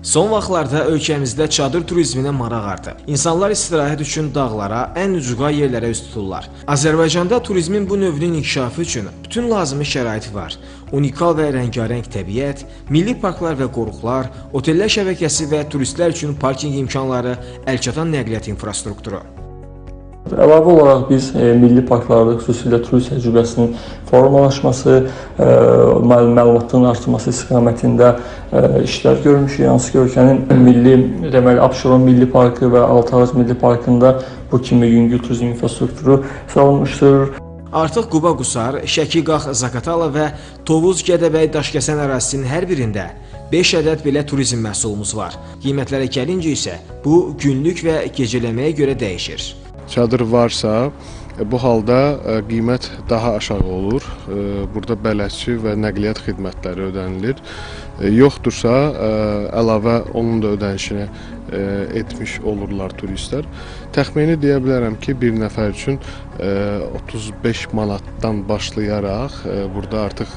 Son vaxtlarda ölkəmizdə çadır turizminə maraq artıb. İnsanlar istirahət üçün dağlara, ən ucuqa yerlərə üz tuturlar. Azərbaycanda turizmin bu növünün inkişafı üçün bütün lazımi şərait var. Unikal və rəngarəng təbiət, milli parklar və qoruqlar, otellər şəbəkəsi və turistlər üçün parkinq imkanları, əlçatan nəqliyyat infrastrukturu. Əlavə olaraq biz milli parklarda xüsusilə turist təcrübəsinin formalaşması, məlumatların artırması istiqamətində işlər görmüşük. Hansı ki, ölkənin milli, deməli, Abşeron Milli Parkı və Altağac Milli Parkında bu kimi yüngül turizm infrastrukturu salınmışdır. Artıq Quba-Qusar, Şəki-Qax, Zaqatala və Tovuz-Gədəbəy Daşkəsən ərazisinin hər birində 5 ədəd belə turizm məhsulumuz var. Qiymətlərə gəlincə isə bu günlük və gecələməyə görə dəyişir. Çadır varsa, bu halda qiymət daha aşağı olur. Burada bələdçi və nəqliyyat xidmətləri ödənilir. Yoxdursa, əlavə onun da ödənişini etmiş olurlar turistlər. Təxmini deyə bilərəm ki, bir nəfər üçün 35 manatdan başlayaraq, burada artıq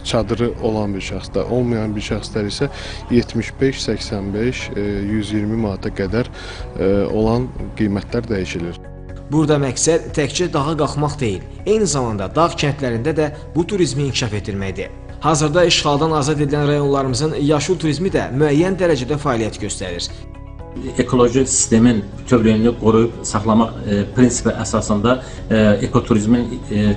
çadırı olan bir şəxsdə, olmayan bir şəxslər isə 75, 85, 120 manata qədər olan qiymətlər dəyişilir. Burada məqsəd təkcə dağa qalxmaq deyil, eyni zamanda dağ kəndlərində də bu turizmi inkişaf etdirməkdir. Hazırda işğaldan azad edilən rayonlarımızın yaşıl turizmi də müəyyən dərəcədə fəaliyyət göstərir. Ekoloji sistemin bütövlüyünü qoruyub saxlamaq prinsipi əsasında ekoturizmin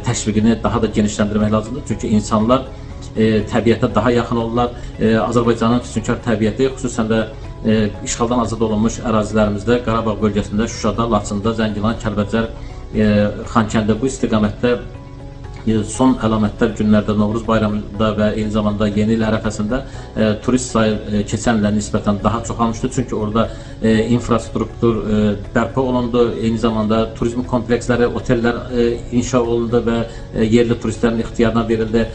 təşviqini daha da genişləndirmək lazımdır. Çünki insanlar təbiətə daha yaxın olurlar. Azərbaycanın füsunkar təbiəti, xüsusən də işğaldan azad olunmuş ərazilərimizdə, Qarabağ bölgəsində, Şuşada, Laçında, Zəngilan, Kəlbəcər, Xankəndə bu istiqamətdə son əlamətlər günlərdə, Novruz bayramında və eyni zamanda yeni il ərəfəsində turist sayı keçən ilə nisbətən daha çoxalmışdır. Çünki orada infrastruktur bərpa olundu, eyni zamanda turizm kompleksləri, otellər inşa olundu və yerli turistlərin ixtiyarına verildi.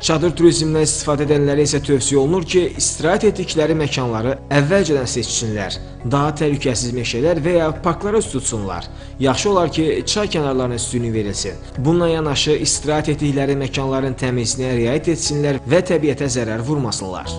Çadır turizmindən istifadə edənlərə isə tövsiyə olunur ki, istirahət etdikləri məkanları əvvəlcədən seçsinlər, daha təhlükəsiz meşələr və ya parklara üst tutsunlar. Yaxşı olar ki, çay kənarlarına üstünlük verilsin. Bununla yanaşı istirahət etdikləri məkanların təmizliyinə riayət etsinlər və təbiətə zərər vurmasınlar.